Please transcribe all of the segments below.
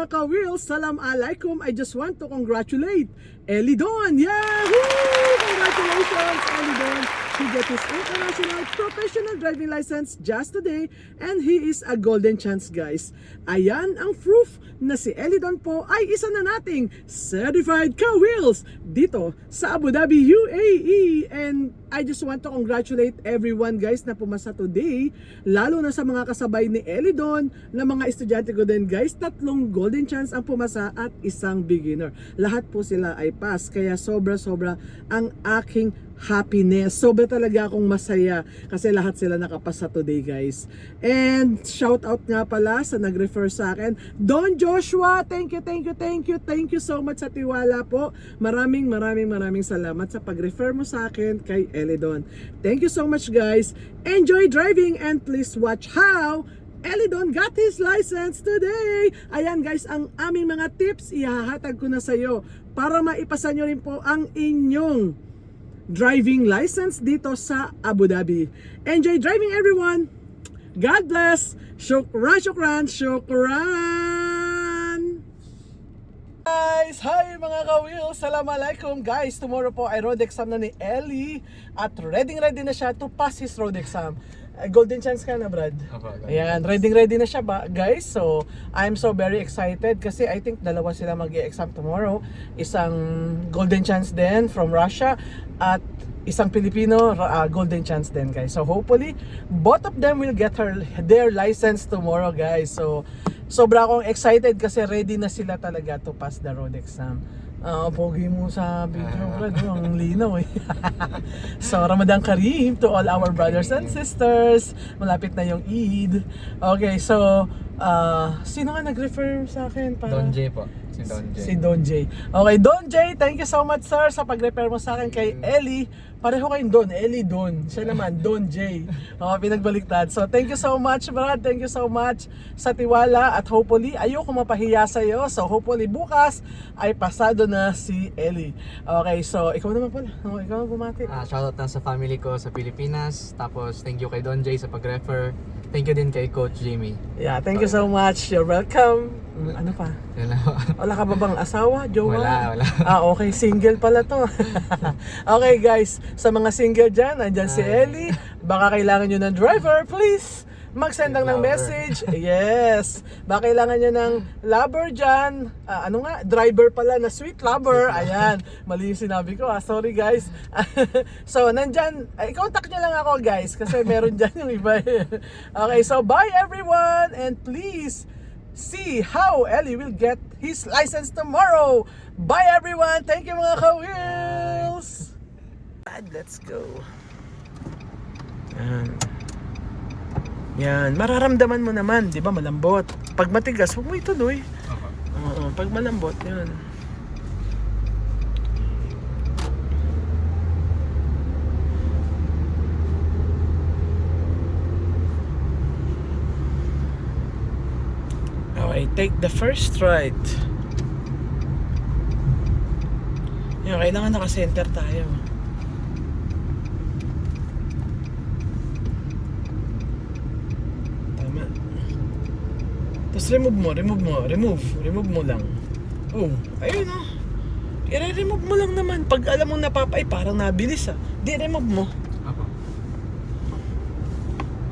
mga ka-wheels, salam alaikum. I just want to congratulate Elidon. Yahoo! Congratulations, Elidon. He got his international professional driving license just today and he is a golden chance, guys. Ayan ang proof na si Elidon po ay isa na nating certified ka-wheels dito sa Abu Dhabi, UAE. And I just want to congratulate everyone, guys, na pumasa today, lalo na sa mga kasabay ni Elidon na mga estudyante ko din, guys. 3 golden chance ang pumasa at isang beginner. Lahat po sila ay pass, kaya sobra-sobra ang aking happiness. Sobra talaga akong masaya kasi lahat sila nakapasa today, guys. And shout out nga pala sa nag-refer sa akin, Don Joshua. Thank you so much sa tiwala po. Maraming salamat sa pag-refer mo sa akin kay Elidon. Thank you so much, guys. Enjoy driving and please watch how Elidon got his license today. Ayan, guys, ang aming mga tips ihahatag ko na sa iyo para maipasa nyo rin po ang inyong driving license dito sa Abu Dhabi. Enjoy driving, everyone. God bless. Shukran. Guys, hi mga ka-wheels. Assalamualaikum, guys. Tomorrow po ay road exam na ni Ellie at ready na siya to pass his road exam. Golden chance ka na, Brad. Ayan, ready na siya ba, guys? So, I'm so very excited kasi I think dalawa sila mag-e-exam tomorrow. Isang golden chance din from Russia at isang Pilipino golden chance din, guys. So, hopefully, both of them will get their license tomorrow, guys. So, sobra akong excited kasi ready na sila talaga to pass the road exam. Pogi mo sa video, Brad. Ang linaw eh. So, Ramadan Kareem to all our brothers and sisters. Malapit na yung Eid. Okay, so, sino nga nag-refer sa akin? Don J po. Si Don J. Okay, Don J, thank you so much, sir, sa pag-refer mo sa akin kay Ellie. Pareho kayong Don, Ellie Don. Siya naman, Don J. Pinagbaliktad. So, thank you so much, Brad. Thank you so much sa tiwala at hopefully, ayoko mapahiya sa'yo. So, hopefully, bukas ay pasado na si Ellie. Okay, so, ikaw naman pala. Ikaw bumati. Shoutout na sa family ko sa Pilipinas. Tapos, thank you kay Don J sa pag-refer. Thank you din kay Coach Jimmy. Yeah, thank you so much. You're welcome. Ano pa? Wala ka ba bang asawa? Jowa? Wala. Okay. Single pala to. Okay, guys. Sa mga single dyan, andyan si Ellie. Baka kailangan nyo ng driver, please mag-send lang ng message. Yes. Baka kailangan nyo ng lover dyan. Driver pala na sweet lover. Ayan. Mali yung sinabi ko. Sorry, guys. So, nandyan. I-contact nyo lang ako, guys. Kasi meron dyan yung iba. Okay, so bye everyone. And please see how Ellie will get his license tomorrow. Bye everyone. Thank you mga ka-wheels. Let's go. Yan, mararamdaman mo naman, 'di ba, malambot. Pag matigas, huwag mo ituloy. Oo, pag malambot, 'yun. Okay, take the first right. Yan, kailangan naka-center tayo. Tapos remove mo lang. Oh, ayun oh. I-remove mo lang naman. Pag alam mong napapay, parang nabilis Di remove mo.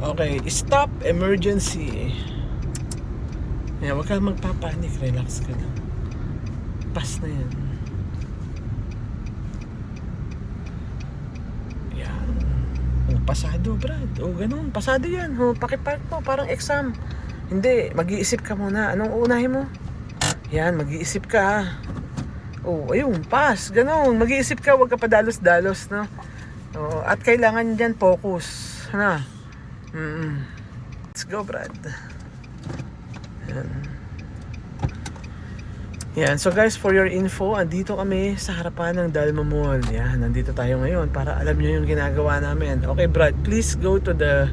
Okay, stop emergency. Yan, huwag ka magpapanik. Relax ka lang. Pass na yan. Yan. Oh, pasado, Brad. Oh, ganun. Pasado yan. Oh, pakipark mo. Parang exam. Hindi, mag-iisip ka muna. Anong unahin mo? Yan, mag-iisip ka. Oh, ayun, pass. Ganun, mag-iisip ka, huwag ka padalos-dalos, no? Oh, at kailangan dyan focus. Na? Let's go, Brad. Yan. Yan, so guys, for your info, andito kami sa harapan ng Dalma Mall. Yan, nandito tayo ngayon para alam nyo yung ginagawa namin. Okay, Brad, please go to the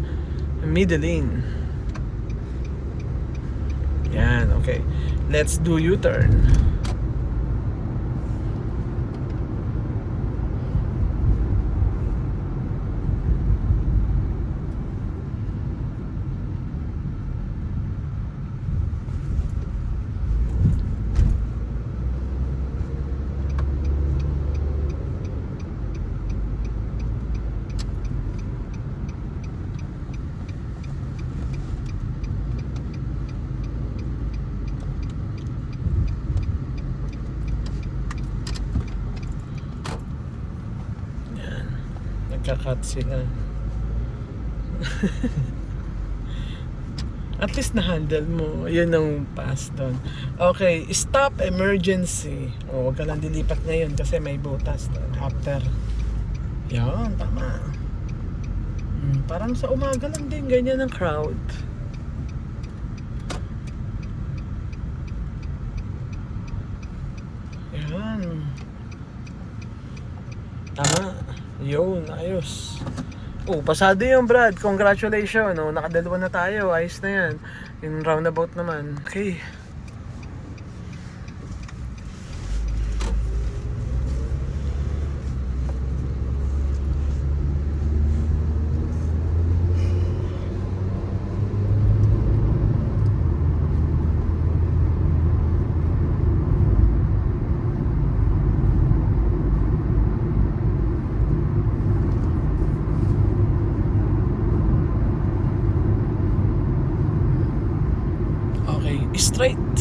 middle lane. Yan, okay. Let's do U-turn. nagka-cut sila. At least na-handle mo. Yun ang pass doon. Okay, stop emergency. O, huwag ka lang dilipat ngayon kasi may butas doon. After. Yan, tama. Parang sa umaga lang din, ganyan ang crowd. Yan. Tama. Yun, ayos. Oh, pasado yung Brad. Congratulations. Oh, nakadalawa na tayo. Ayos na yan. Yung roundabout naman. Okay. Okay, straight.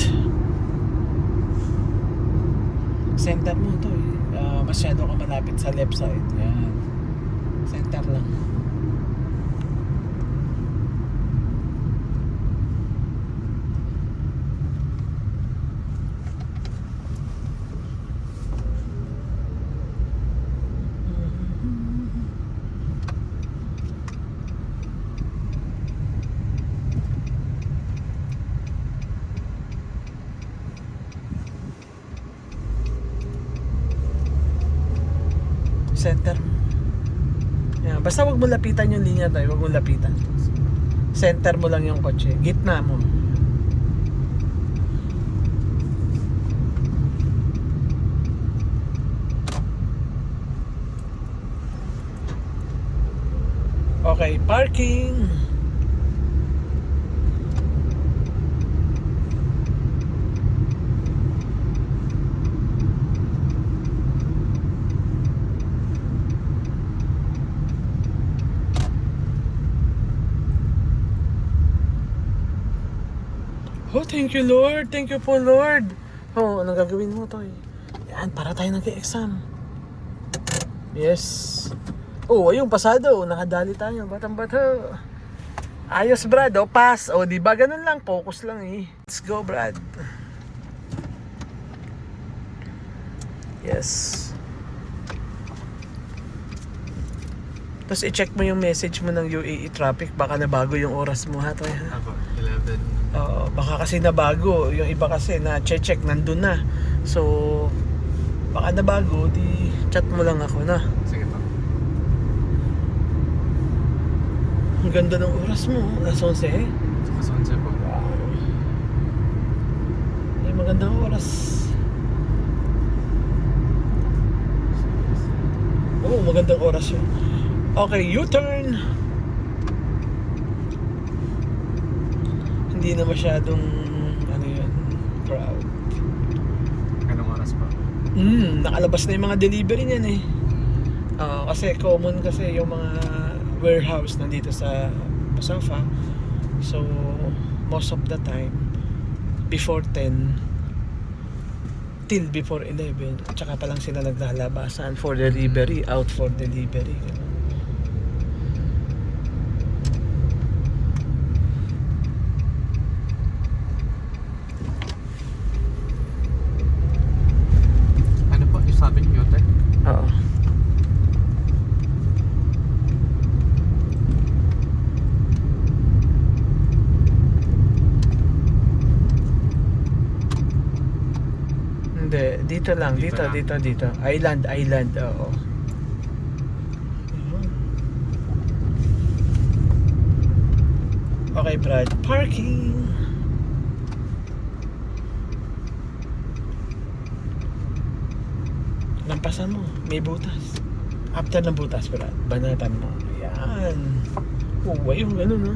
Center mo to eh. Masyado ka malapit sa left side. Yan. Center lang. Center. Yan. Basta wag mo lapitan yung linya tayo. Wag mo lapitan. Center mo lang yung kotse. Gitna mo. Okay, parking. Oh, thank you Lord. Thank you po Lord. Oh, anong gagawin mo to eh? Yan, para tayo nag-exam. Yes. Oh, ayun, pasado. Nakadali tayo. Batang-bato. Ayos, Brad. Oh, pass. Oh, di ba ganun lang? Focus lang eh. Let's go, Brad. Yes. Tapos i-check mo yung message mo ng UAE traffic. Baka nabago yung oras mo ha, Toy, ha? Ako, 11. Baka kasi nabago. Yung iba kasi na check nandun na. So, baka nabago. Di chat mo lang ako na. Sige po. Ang ganda ng oras mo. Alas 11 eh. Mas 11 po. Ay, magandang oras. Oo, magandang oras yun. Okay, U-turn. Hindi na masyadong ano yun, crowd. Anong oras po? Nakalabas na yung mga delivery niyan eh. Kasi common kasi yung mga warehouse nandito sa Musafa. So, most of the time, before 10 till before 11, tsaka pa lang sila naglalabasan for delivery, out for delivery. Ano po yung sabi niyo, Tek? Oo. Hindi, dito lang, Dito dito, lang. dito. Island, oo. Okay, Brad. Parking. Lampasan mo, may butas. After ng butas, Brad, banatan mo. Ayan. Oh, ayun, ganun, no?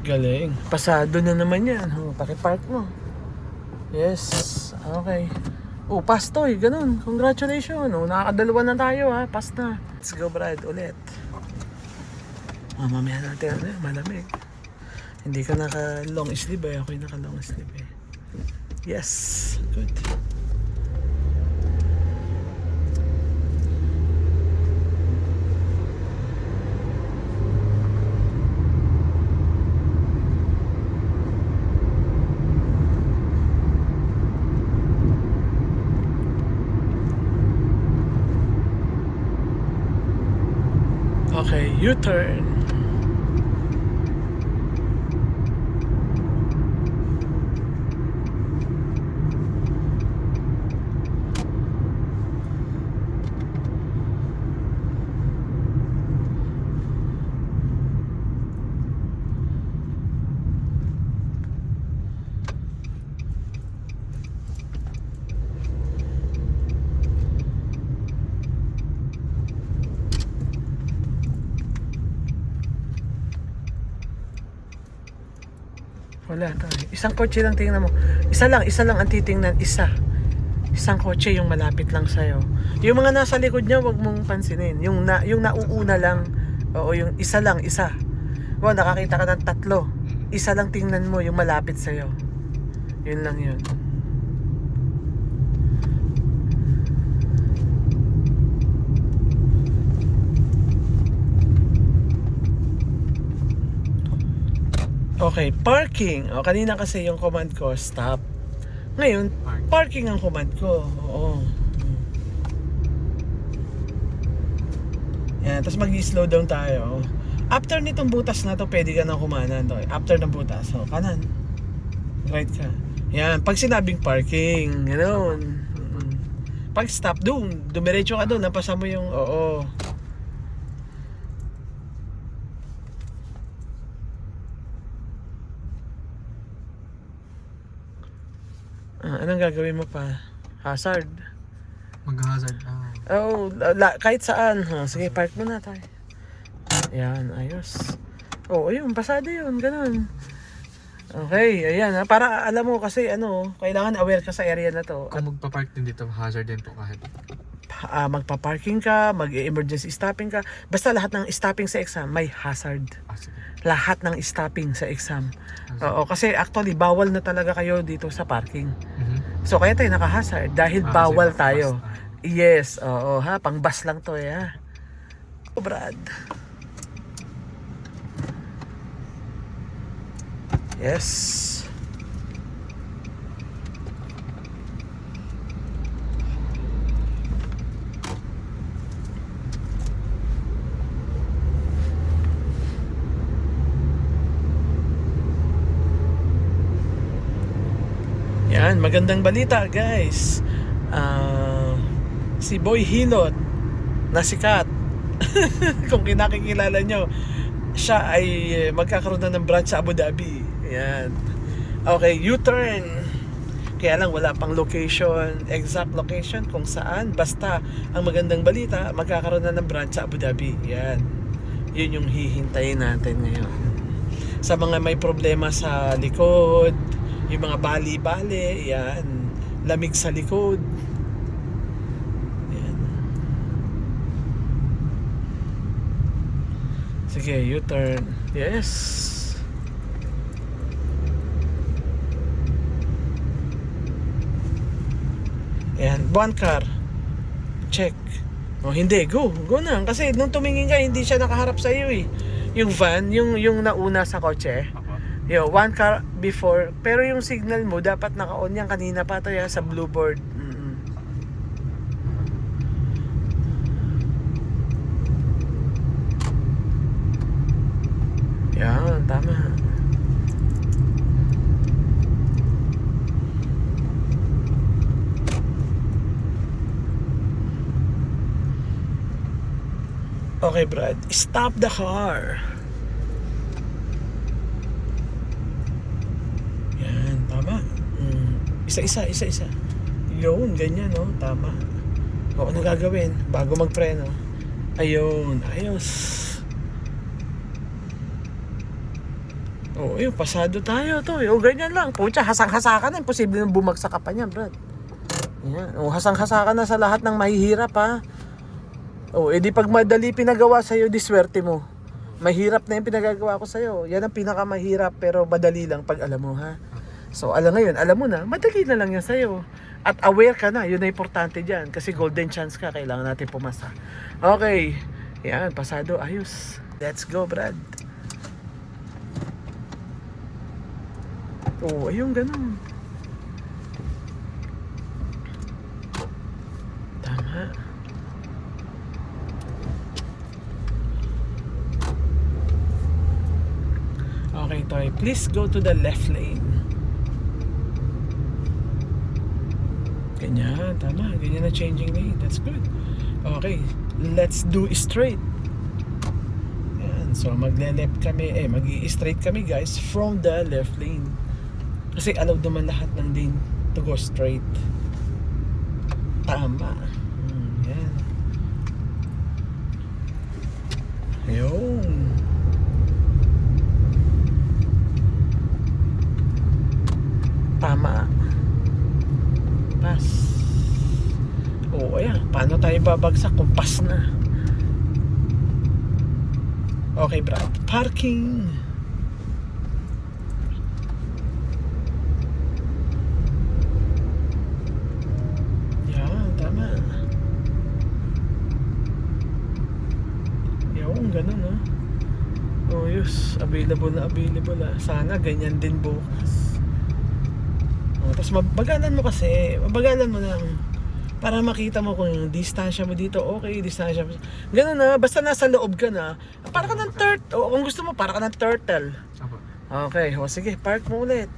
Galing. Pasado na naman yan. Oh, pakipark mo. Yes. Okay. Oh, pass to eh. Ganun. Congratulations. Oh, nakakadalawa na tayo ha. Pass na. Let's go, Brad. Ulit. Mamaya natin, malamig. Hindi ka naka long sleeve eh. Ako yung naka long sleeve eh. Yes, good. Okay, U-turn. Wala tayo. Isang kotse lang tingnan mo. Isa lang ang titingnan. Isang kotse yung malapit lang sa'yo. Yung mga nasa likod niya, wag mong pansinin. Yung nauuna lang. Oo, yung isa. Wow, nakakita ka ng 3. Isa lang tingnan mo, yung malapit sa'yo. Yun lang yun. Okay, parking. O, kanina kasi yung command ko, stop. Ngayon, parking ang command ko. Oo. Yan, tapos mag-slow down tayo. After nitong butas na to, pwede ka nang kumanan to. After ng butas, so kanan. Right ka. Yan, pag sinabing parking, ganoon. Pag stop doon, dumiretso ka doon, napasa mo yung, oo. Anong gagawin mo pa? Hazard? Mag-hazard. Oo, kahit saan. Sige, park muna tayo. Ayan, ayos. Oo, ayun, pasado yun, ganun. Okay, ayan ha. Para alam mo kasi kailangan aware ka sa area na to. Kung magpa-park din dito, hazard din po kahit. Magpa-parking ka, mag-emergency stopping ka. Basta lahat ng stopping sa exam may hazard. Sige. Lahat ng stopping sa exam. Oo, kasi actually bawal na talaga kayo dito sa parking. So kaya tayo naka-hazard dahil bawal kasi tayo. bus. Yes, oo ha, pang bus lang to ha. Oh, Brad. Yes. Yan, magandang balita guys. Si Boy Hilot na sikat. Kung kinakikilala nyo, siya ay magkakaroon na ng branch sa Abu Dhabi. Yan. Okay, U-turn. Kaya lang wala pang location, exact location kung saan. Basta ang magandang balita, magkakaroon na ng branch sa Abu Dhabi. Yan. Yun yung hihintayin natin ngayon. Sa mga may problema sa likod, yung mga bali-bali, yan. Lamig sa likod. Yan. Sige, U-turn. Yes. Yan, one car. Check. Oh, hindi, go na. Kasi nung tumingin ka, hindi siya nakaharap sa iyo eh. Yung van, yung nauna sa kotse. Yo, one car before. Pero yung signal mo, dapat naka-on yan kanina pa to sa blue board. Yan, tama. Okay, Brad. Stop the car. Yan, tama. Isa-isa. Yun, ganyan, no? Tama. O, ano gagawin? Bago magpreno. Ayun, ayos. O, ayun, pasado tayo to. O, ganyan lang. Pucha, hasang-hasakan na. Imposible na bumagsak ka pa niyan, Brad. Yan. O, hasang-hasakan na sa lahat ng mahihirap, ha? O, edi pag madali pinagawa sa'yo, di swerte mo. Mahirap na yung pinagagawa ko sa'yo. Yan ang pinakamahirap pero madali lang pag alam mo, ha? So, ngayon, alam mo na, madali na lang yan sa'yo. At aware ka na, yun na importante dyan. Kasi golden chance ka, kailangan natin pumasa. Okay, yan, pasado, ayos. Let's go, Brad. Oh, ayun, ganun. Tama. Okay, Toy. Please go to the left lane. Ganyan, tama. Ganyan na changing lane. That's good. Okay, let's do straight. Yan. So, magle-left kami. Mag-i-straight kami, guys, from the left lane. Kasi allowed naman lahat ng lane to go straight. Tama. Yan. Ayun. Tama. Pass. Oh, ayan. Paano tayo babagsak kung pass na? Okay, Brad. Parking. Yan, tama. Yung ganun, no? Oh, yes. Available na available, ah. Sana ganyan din bukas. Tapos mabagalan mo kasi, mabagalan mo lang para makita mo kung yung distansya mo dito, okay, distansya mo. Ganun na, basta nasa loob ka na, para ka ng turtle, o kung gusto mo, para ka ng turtle. Okay, o sige, park mo ulit.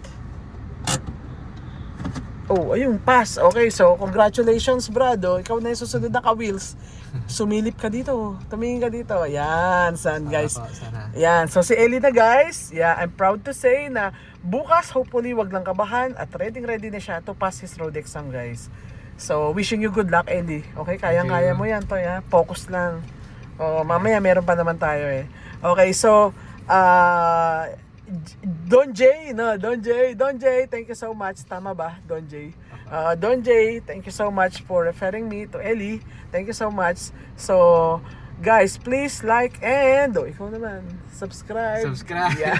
Oh, ayun, pass. Okay, so congratulations, Brad. Ikaw na yung susunod na ka-wheels. Sumilip ka dito, tumingin ka dito. Yan, son, guys. Yan, so si Ellie na, guys. Yeah, I'm proud to say na bukas, hopefully, wag lang kabahan at ready na siya to pass his road exam, guys. So, wishing you good luck, Ellie. Okay, kayang-kaya mo yan, Toy, ha? Focus lang. Mamaya, meron pa naman tayo, eh. Okay, so, Don J, thank you so much. Tama ba, Don J? Don J, thank you so much for referring me to Ellie. Thank you so much. So, guys, please like and ikaw naman, subscribe. Yan.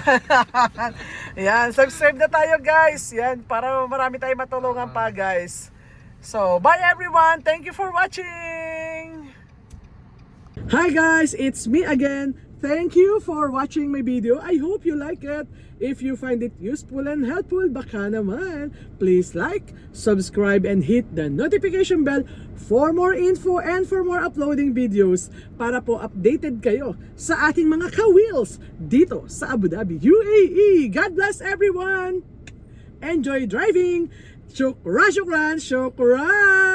Yan, subscribe na tayo, guys. Yan, para marami tayong matulungan pa, guys. So, bye everyone. Thank you for watching. Hi guys, it's me again. Thank you for watching my video. I hope you like it. If you find it useful and helpful, baka naman, please like, subscribe, and hit the notification bell for more info and for more uploading videos para po updated kayo sa ating mga ka-wheels dito sa Abu Dhabi, UAE. God bless everyone! Enjoy driving! Shukran, shukran, shukran!